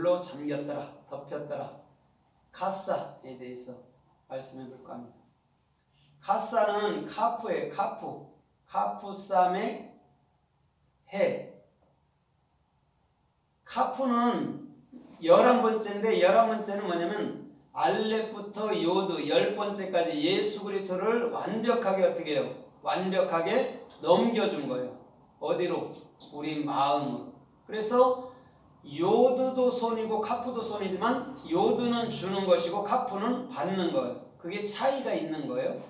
물로 잠겼더라, 덮였더라. 카사에 대해서 말씀해 볼까 합니다. 카사는 카프예요. 카푸쌈의 해. 카프는 11번째인데 11번째는 뭐냐면 알렙부터 요드 10번째까지 예수 그리스도를 완벽하게 어떻게 해요? 완벽하게 넘겨준 거예요. 어디로? 우리 마음으로. 그래서 요드도 손이고 카프도 손이지만 요드는 주는 것이고 카프는 받는 거예요. 그게 차이가 있는 거예요.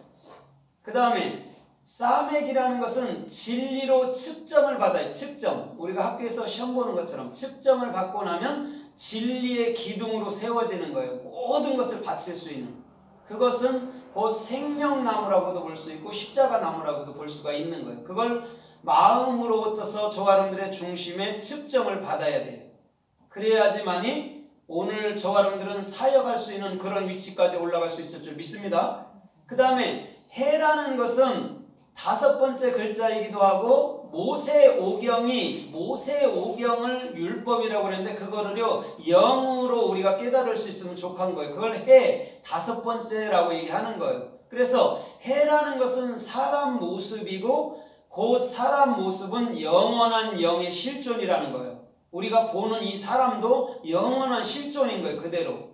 그 다음에 싸맥이라는 것은 진리로 측정을 받아요. 측정. 우리가 학교에서 시험 보는 것처럼 측정을 받고 나면 진리의 기둥으로 세워지는 거예요. 모든 것을 바칠 수 있는. 그것은 곧 생명나무라고도 볼 수 있고 십자가나무라고도 볼 수가 있는 거예요. 그걸 마음으로부터서 저와 여러분들의 중심에 측정을 받아야 돼요. 그래야지만이 오늘 저와 여러분들은 사역할 수 있는 그런 위치까지 올라갈 수 있을 줄 믿습니다. 그 다음에 해라는 것은 5번째 글자이기도 하고 모세오경을 율법이라고 그랬는데 그거를요 영으로 우리가 깨달을 수 있으면 족한 거예요. 그걸 해 5번째라고 얘기하는 거예요. 그래서 해라는 것은 사람 모습이고 그 사람 모습은 영원한 영의 실존이라는 거예요. 우리가 보는 이 사람도 영원한 실존인 거예요. 그대로.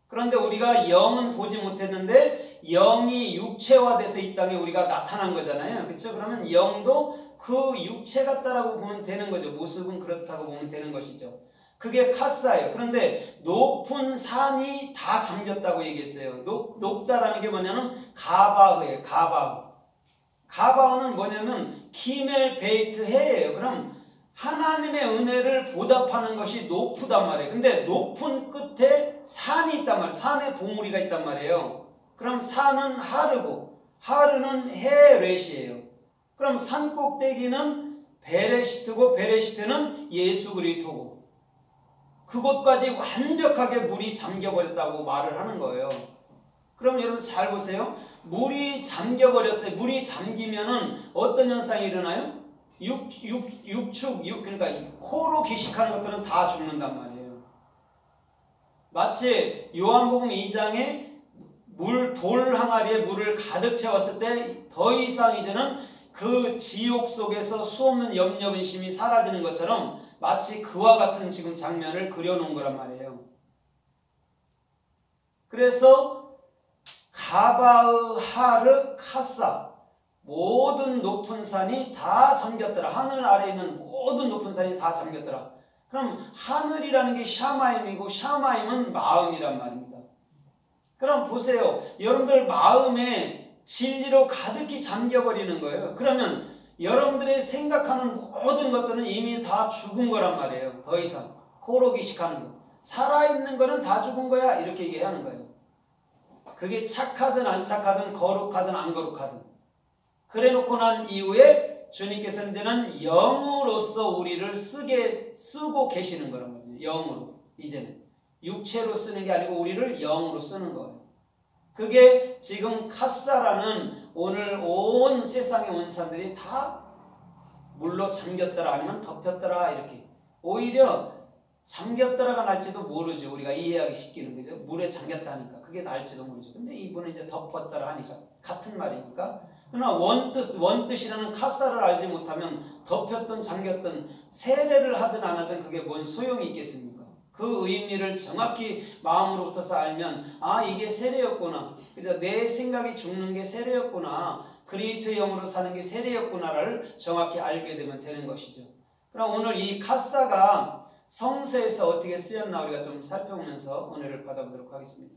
그런데 우리가 영은 보지 못했는데 영이 육체화돼서 이 땅에 우리가 나타난 거잖아요. 그렇죠? 그러면 영도 그 육체 같다라고 보면 되는 거죠. 모습은 그렇다고 보면 되는 것이죠. 그게 카사예요. 그런데 높은 산이 다 잠겼다고 얘기했어요. 높다라는 게 뭐냐면 가바흐예요. 가바흐는 뭐냐면 키멜 베이트 해예요. 그럼 하나님의 은혜를 보답하는 것이 높으단 말이에요. 근데 높은 끝에 산이 있단 말이에요. 산에 봉우리가 있단 말이에요. 그럼 산은 하르고 하르는 헤렛이에요. 그럼 산 꼭대기는 베레시트고 베레시트는 예수 그리스도고 그곳까지 완벽하게 물이 잠겨버렸다고 말을 하는 거예요. 그럼 여러분 잘 보세요. 물이 잠겨버렸어요. 물이 잠기면은 어떤 현상이 일어나요? 그러니까 코로 기식하는 것들은 다 죽는단 말이에요. 마치 요한복음 2장에 돌 항아리에 물을 가득 채웠을 때 더 이상 이제는 그 지옥 속에서 수없는 염려 근심이 사라지는 것처럼 마치 그와 같은 지금 장면을 그려놓은 거란 말이에요. 그래서 가바흐 하르 카사 모든 높은 산이 다 잠겼더라. 하늘 아래에 있는 모든 높은 산이 다 잠겼더라. 그럼 하늘이라는 게 샤마임이고 샤마임은 마음이란 말입니다. 그럼 보세요. 여러분들 마음에 진리로 가득히 잠겨버리는 거예요. 그러면 여러분들의 생각하는 모든 것들은 이미 다 죽은 거란 말이에요. 더 이상 코로 기식하는 거. 살아있는 거는 다 죽은 거야. 이렇게 얘기하는 거예요. 그게 착하든 안 착하든 거룩하든 안 거룩하든. 그래 놓고 난 이후에 주님께서는 이제는 영으로서 우리를 쓰고 계시는 거란 거죠. 영으로. 이제는. 육체로 쓰는 게 아니고 우리를 영으로 쓰는 거예요. 그게 지금 카사라는 오늘 온 세상의 원산들이 다 물로 잠겼더라 아니면 덮였더라 이렇게. 오히려 잠겼더라가 날지도 모르죠. 우리가 이해하기 쉽기는 거죠. 물에 잠겼다니까 그게 날지도 모르죠. 근데 이분은 이제 덮었더라 하니까 같은 말이니까. 그러나 원뜻이라는 카사를 알지 못하면 덮였든 잠겼든 세례를 하든 안 하든 그게 뭔 소용이 있겠습니까? 그 의미를 정확히 마음으로부터서 알면 아 이게 세례였구나. 그래서 내 생각이 죽는 게 세례였구나. 그리스도 영으로 사는 게 세례였구나를 정확히 알게 되면 되는 것이죠. 그럼 오늘 이 카사가 성서에서 어떻게 쓰였나 우리가 좀 살펴보면서 은혜를 받아보도록 하겠습니다.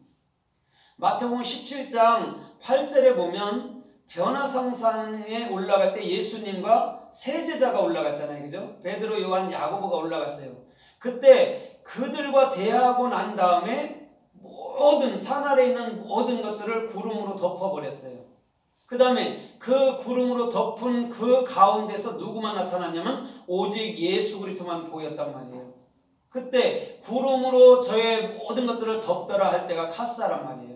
마태복음 17장 8절에 보면 변화성산에 올라갈 때 예수님과 세 제자가 올라갔잖아요. 그죠? 베드로, 요한, 야고보가 올라갔어요. 그때 그들과 대화하고 난 다음에 모든 산 아래에 있는 모든 것들을 구름으로 덮어버렸어요. 그 다음에 그 구름으로 덮은 그 가운데서 누구만 나타났냐면 오직 예수 그리스도만 보였단 말이에요. 그때 구름으로 저의 모든 것들을 덮더라 할 때가 카사란 말이에요.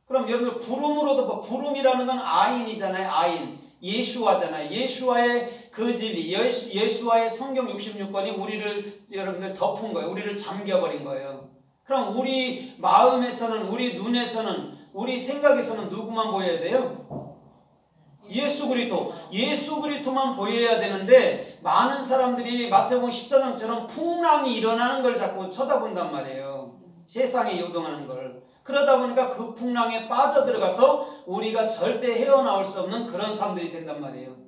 그럼 여러분들 구름으로 덮어. 구름이라는 건 아인이잖아요. 아인. 예수와잖아요. 예수와의 그 진리, 예수와의 성경 66권이 우리를 여러분들 덮은 거예요. 우리를 잠겨버린 거예요. 그럼 우리 마음에서는, 우리 눈에서는, 우리 생각에서는 누구만 보여야 돼요? 예수 그리스도. 예수 그리스도만 보여야 되는데 많은 사람들이 마태복음 14장처럼 풍랑이 일어나는 걸 자꾸 쳐다본단 말이에요. 세상에 요동하는 걸. 그러다 보니까 그 풍랑에 빠져들어가서 우리가 절대 헤어나올 수 없는 그런 사람들이 된단 말이에요.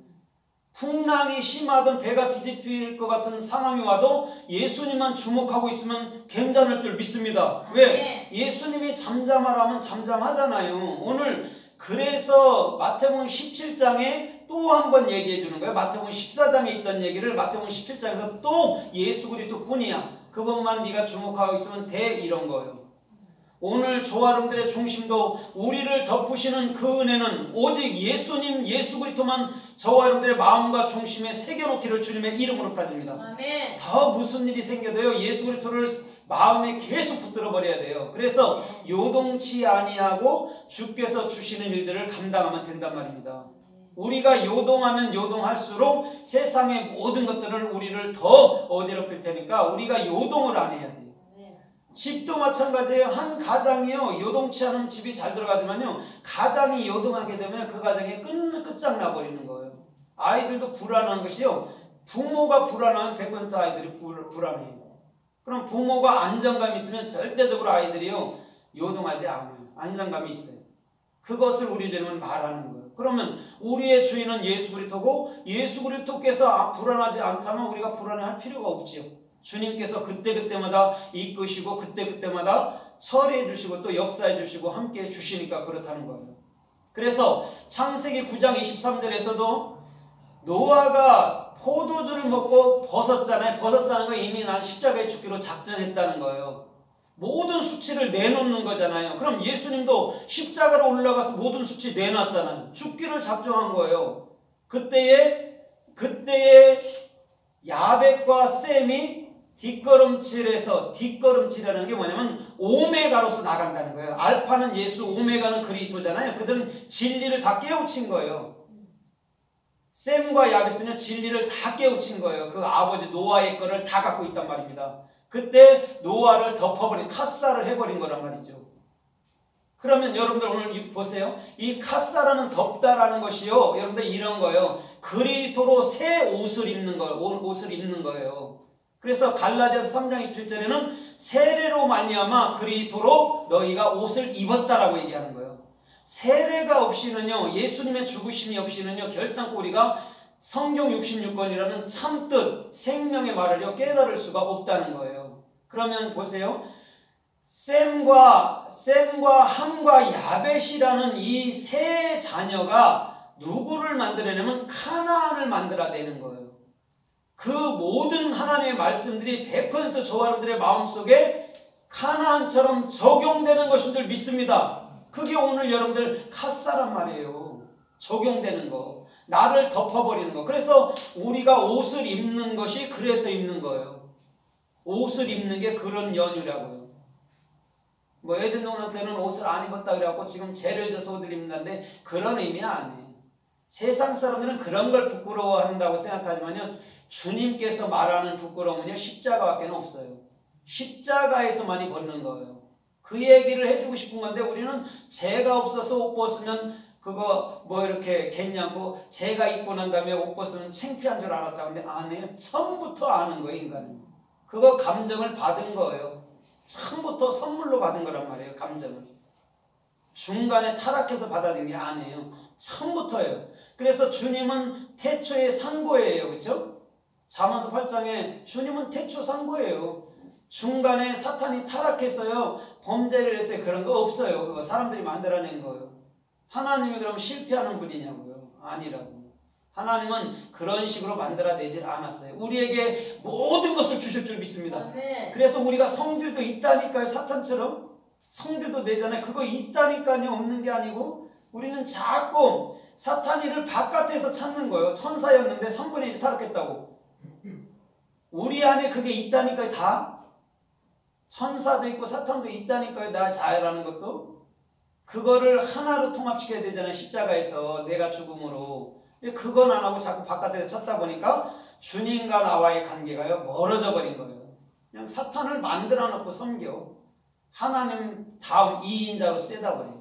풍랑이 심하던 배가 뒤집힐 것 같은 상황이 와도 예수님만 주목하고 있으면 괜찮을 줄 믿습니다. 왜? 예수님이 잠잠하라면 잠잠하잖아요. 오늘 그래서 마태복음 17장에 또 한 번 얘기해 주는 거예요. 마태복음 14장에 있던 얘기를 마태복음 17장에서 또 예수 그리스도 뿐이야. 그것만 네가 주목하고 있으면 돼. 이런 거예요. 오늘 저와 여러분들의 중심도 우리를 덮으시는 그 은혜는 오직 예수님, 예수 그리스도만 저와 여러분들의 마음과 중심에 새겨놓기를 주님의 이름으로 따집니다. 아멘. 더 무슨 일이 생겨도요, 예수 그리스도를 마음에 계속 붙들어 버려야 돼요. 그래서 요동치 아니하고 주께서 주시는 일들을 감당하면 된단 말입니다. 우리가 요동하면 요동할수록 세상의 모든 것들을 우리를 더 어지럽힐 테니까 우리가 요동을 안 해야 돼요. 집도 마찬가지예요. 한 가장이요, 요동치 않으면 집이 잘 들어가지만요, 가장이 요동하게 되면 그 가정이 끝장나 버리는 거예요. 아이들도 불안한 것이요, 부모가 불안하면 100% 아이들이 불안해요. 그럼 부모가 안정감이 있으면 절대적으로 아이들이요, 요동하지 않아요. 안정감이 있어요. 그것을 우리 주님은 말하는 거예요. 그러면 우리의 주인은 예수 그리스도고 예수 그리스도께서 불안하지 않다면 우리가 불안해할 필요가 없지요. 주님께서 그때그때마다 이끄시고 그때그때마다 처리해 주시고 또 역사해 주시고 함께 해 주시니까 그렇다는 거예요. 그래서 창세기 9장 23절에서도 노아가 포도주를 먹고 벗었잖아요. 벗었다는 거 이미 난 십자가에 죽기로 작정했다는 거예요. 모든 수치를 내놓는 거잖아요. 그럼 예수님도 십자가로 올라가서 모든 수치 내놨잖아요. 죽기를 작정한 거예요. 그때에 야벳과 셈이 뒷걸음질이라는 게 뭐냐면 오메가로서 나간다는 거예요. 알파는 예수, 오메가는 그리스도잖아요. 그들은 진리를 다 깨우친 거예요. 셈과 야벳은 진리를 다 깨우친 거예요. 그 아버지 노아의 거를 다 갖고 있단 말입니다. 그때 노아를 덮어버린, 카사를 해버린 거란 말이죠. 그러면 여러분들 오늘 보세요. 이 카사라는 덮다라는 것이요, 여러분들 이런 거예요. 그리스도로 새 옷을 입는 거예요. 그래서 갈라디아서 3장 27절에는 세례로 말미암아 그리스도로 너희가 옷을 입었다라고 얘기하는 거예요. 세례가 없이는요, 예수님의 죽으심이 없이는요, 결단코 우리가 성경 66권이라는 참뜻, 생명의 말을요, 깨달을 수가 없다는 거예요. 그러면 보세요. 셈과 함과 야벳이라는 이 세 자녀가 누구를 만들어내면 카나안을 만들어내는 거예요. 그 모든 하나님의 말씀들이 100% 저와 여러분들의 마음속에 카나안처럼 적용되는 것인 줄 믿습니다. 그게 오늘 여러분들 카사란 말이에요. 적용되는 거. 나를 덮어버리는 거. 그래서 우리가 옷을 입는 것이 그래서 입는 거예요. 옷을 입는 게 그런 연유라고요. 뭐 에덴 동산 때는 옷을 안 입었다 그래갖고 지금 죄를 져서 옷을 입는다는데 그런 의미 아니에요. 세상 사람들은 그런 걸 부끄러워한다고 생각하지만요, 주님께서 말하는 부끄러움은요, 십자가밖에 없어요. 십자가에서만이 벗는 거예요. 그 얘기를 해주고 싶은 건데 우리는 죄가 없어서 옷 벗으면 그거 뭐 이렇게 겠냐고, 죄가 입고 난 다음에 옷 벗으면 창피한 줄 알았다고. 근데 아니에요. 처음부터 아는 거예요, 인간은. 그거 감정을 받은 거예요. 처음부터 선물로 받은 거란 말이에요, 감정을. 중간에 타락해서 받아진 게 아니에요. 처음부터예요. 그래서 주님은 태초의 상고예요. 그렇죠? 잠언서 8장에 주님은 태초 상고예요. 중간에 사탄이 타락해서요, 범죄를 해서 그런 거 없어요. 그거 사람들이 만들어낸 거예요. 하나님이 그럼 실패하는 분이냐고요? 아니라고. 하나님은 그런 식으로 만들어내질 않았어요. 우리에게 모든 것을 주실 줄 믿습니다. 그래서 우리가 성질도 있다니까요. 사탄처럼 성질도 내잖아요. 그거 있다니까요. 없는 게 아니고 우리는 자꾸 사탄이를 바깥에서 찾는 거예요. 천사였는데 3분의 1이 타락했다고. 우리 안에 그게 있다니까요. 다. 천사도 있고 사탄도 있다니까요. 나 자유라는 것도. 그거를 하나로 통합시켜야 되잖아요. 십자가에서 내가 죽음으로. 근데 그건 안 하고 자꾸 바깥에서 찾다 보니까 주님과 나와의 관계가요 멀어져 버린 거예요. 그냥 사탄을 만들어 놓고 섬겨. 하나님 다음 2인자로 세다 버려.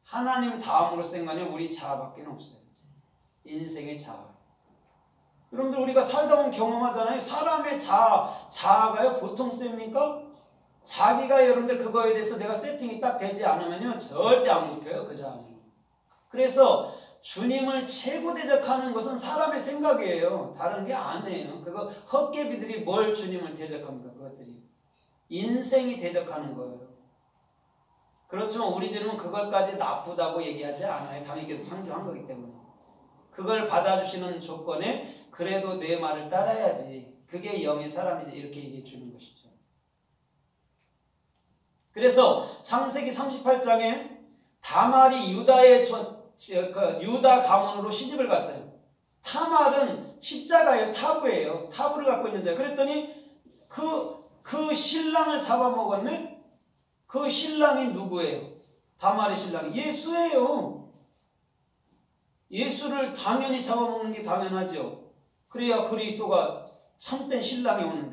하나님 다음으로 센 거는 우리 자아밖에 없어요. 인생의 자아. 여러분들 우리가 살다 보면 경험하잖아요. 사람의 자아가요 보통 셉니까? 자기가 여러분들 그거에 대해서 내가 세팅이 딱 되지 않으면요 절대 안 굽혀요 그 자아는. 그래서 주님을 최고 대적하는 것은 사람의 생각이에요. 다른 게 아니에요. 그거 헛개비들이 뭘 주님을 대적합니까? 그것들이 인생이 대적하는 거예요. 그렇지만 우리들은 그걸까지 나쁘다고 얘기하지 않아요. 당신께서 창조한 거기 때문에. 그걸 받아주시는 조건에 그래도 내 말을 따라야지. 그게 영의 사람이지. 이렇게 얘기해 주는 것이죠. 그래서 창세기 38장에 다말이 유다 가문으로 시집을 갔어요. 타말은 십자가예요. 타부예요. 타부를 갖고 있는 자예요. 그랬더니 그 신랑을 잡아먹었네? 그 신랑이 누구예요? 다말의 신랑이 예수예요. 예수를 당연히 잡아먹는 게 당연하죠. 그래야 그리스도가 참된 신랑이 오는데.